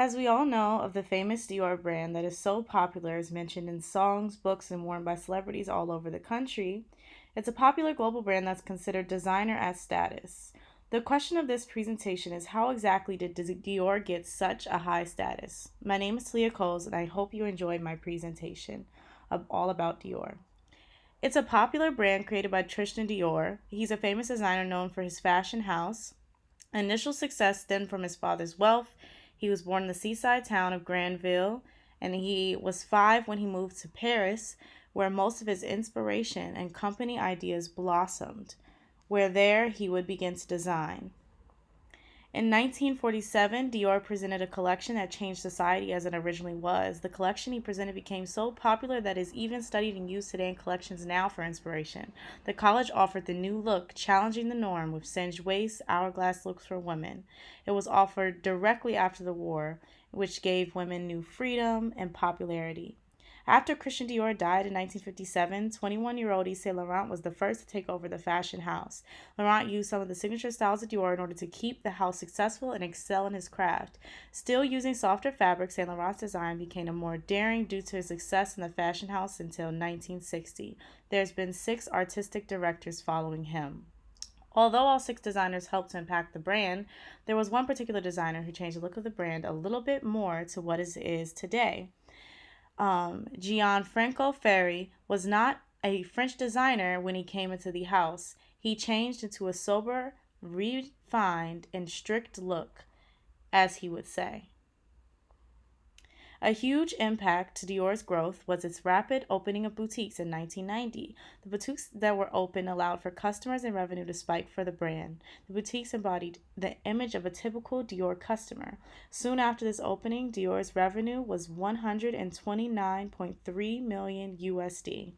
As we all know of the famous Dior brand that is so popular, is mentioned in songs, books, and worn by celebrities all over the country, it's a popular global brand that's considered designer as status. The question of this presentation is how exactly did Dior get such a high status? My name is Leah Coles, and I hope you enjoyed my presentation of all about Dior. It's a popular brand created by Tristan Dior. He's a famous designer known for his fashion house. Initial success stemmed from his father's wealth. He was born in the seaside town of Granville, and he was 5 when he moved to Paris, where most of his inspiration and company ideas blossomed, where there he would begin to design. In 1947, Dior presented a collection that changed society as it originally was. The collection he presented became so popular that it is even studied and used today in collections now for inspiration. The college offered the new look, challenging the norm with singed waists, hourglass looks for women. It was offered directly after the war, which gave women new freedom and popularity. After Christian Dior died in 1957, 21-year-old Yves Saint Laurent was the first to take over the fashion house. Laurent used some of the signature styles of Dior in order to keep the house successful and excel in his craft. Still using softer fabrics, Saint Laurent's design became more daring due to his success in the fashion house until 1960. There's been 6 artistic directors following him. Although all 6 designers helped to impact the brand, there was one particular designer who changed the look of the brand a little bit more to what it is today. Gianfranco Ferri was not a French designer when he came into the house. He changed into a sober, refined, and strict look, as he would say. A huge impact to Dior's growth was its rapid opening of boutiques in 1990. The boutiques that were open allowed for customers and revenue to spike for the brand. The boutiques embodied the image of a typical Dior customer. Soon after this opening, Dior's revenue was 129.3 million USD.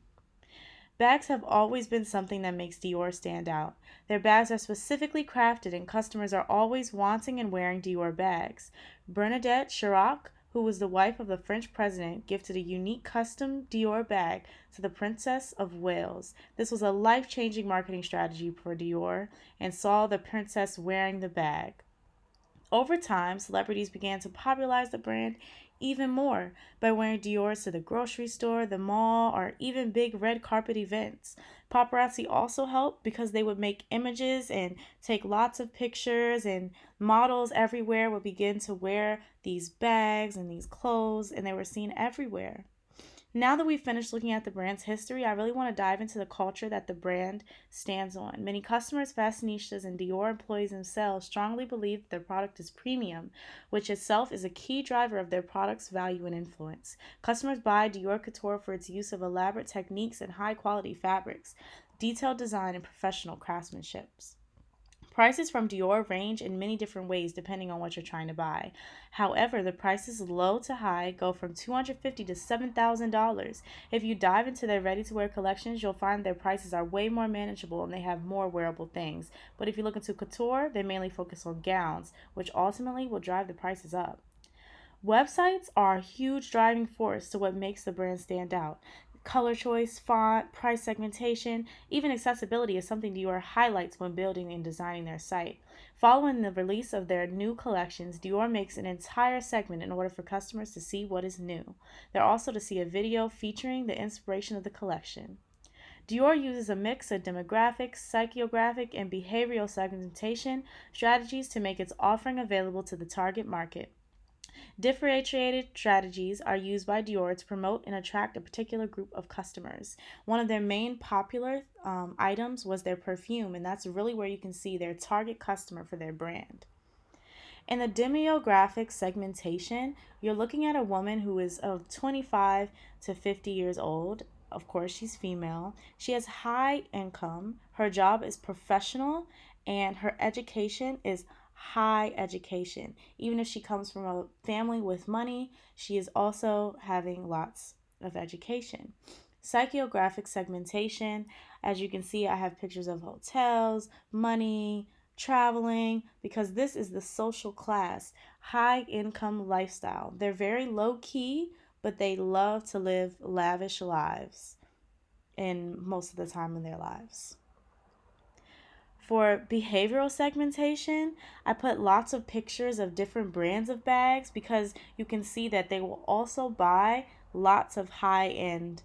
Bags have always been something that makes Dior stand out. Their bags are specifically crafted and customers are always wanting and wearing Dior bags. Bernadette Chirac, who was the wife of the French president, gifted a unique custom Dior bag to the Princess of Wales. This was a life-changing marketing strategy for Dior and saw the princess wearing the bag. Over time, celebrities began to popularize the brand even more by wearing Dior's to the grocery store, the mall, or even big red carpet events. Paparazzi also helped because they would make images and take lots of pictures, and models everywhere would begin to wear these bags and these clothes, and they were seen everywhere. Now that we've finished looking at the brand's history, I really want to dive into the culture that the brand stands on. Many customers, fashionistas, and Dior employees themselves strongly believe that their product is premium, which itself is a key driver of their product's value and influence. Customers buy Dior Couture for its use of elaborate techniques and high-quality fabrics, detailed design, and professional craftsmanship. Prices from Dior range in many different ways depending on what you're trying to buy. However, the prices low to high go from $250 to $7,000. If you dive into their ready-to-wear collections, you'll find their prices are way more manageable and they have more wearable things. But if you look into couture, they mainly focus on gowns, which ultimately will drive the prices up. Websites are a huge driving force to what makes the brand stand out. Color choice, font, price segmentation, even accessibility is something Dior highlights when building and designing their site. Following the release of their new collections, Dior makes an entire segment in order for customers to see what is new. They're also to see a video featuring the inspiration of the collection. Dior uses a mix of demographic, psychographic, and behavioral segmentation strategies to make its offering available to the target market. Differentiated strategies are used by Dior to promote and attract a particular group of customers. One of their main popular items was their perfume, and that's really where you can see their target customer for their brand. In the demographic segmentation, you're looking at a woman who is of 25 to 50 years old. Of course, she's female. She has high income. Her job is professional, and her education is high education. Even if she comes from a family with money, she is also having lots of education. Psychographic segmentation, as you can see, I have pictures of hotels, money, traveling, because this is the social class, high income lifestyle. They're very low key, but they love to live lavish lives in most of the time in their lives. For behavioral segmentation, I put lots of pictures of different brands of bags because you can see that they will also buy lots of high end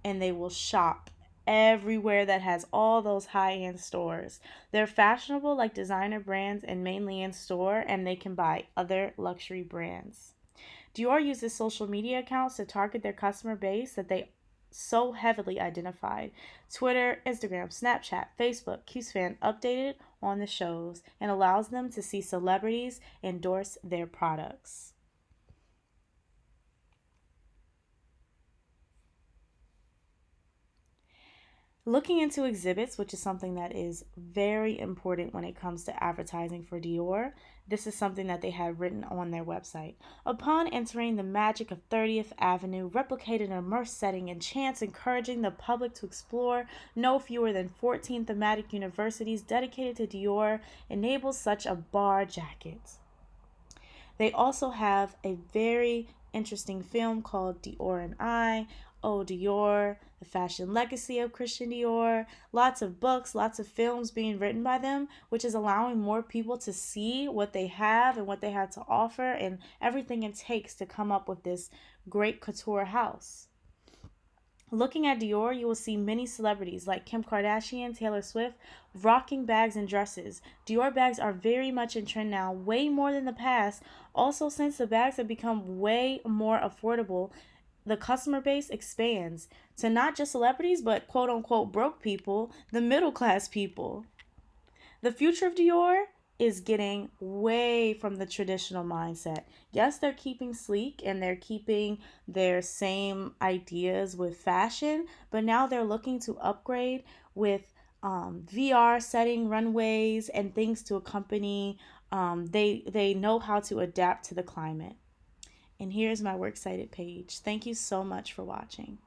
and they will shop everywhere that has all those high end stores. They're fashionable like designer brands and mainly in store, and they can buy other luxury brands. Dior uses social media accounts to target their customer base that they so heavily identified. Twitter, Instagram, Snapchat, Facebook keeps fans updated on the shows and allows them to see celebrities endorse their products. Looking into exhibits, which is something that is very important when it comes to advertising for Dior, this is something that they had written on their website. Upon entering the magic of 30th Avenue, replicated an immersive setting and chants encouraging the public to explore no fewer than 14 thematic universities dedicated to Dior enables such a bar jacket. They also have a very interesting film called Dior and I, Oh Dior, The Fashion Legacy of Christian Dior. Lots of books, lots of films being written by them, which is allowing more people to see what they have and what they have to offer and everything it takes to come up with this great couture house. Looking at Dior, you will see many celebrities like Kim Kardashian, Taylor Swift, rocking bags and dresses. Dior bags are very much in trend now, way more than the past. Also, since the bags have become way more affordable, the customer base expands to not just celebrities, but quote unquote broke people, the middle class people. The future of Dior is getting way from the traditional mindset. Yes, they're keeping sleek and they're keeping their same ideas with fashion, but now they're looking to upgrade with VR setting runways and things to accompany. They know how to adapt to the climate. And here's my works cited page. Thank you so much for watching.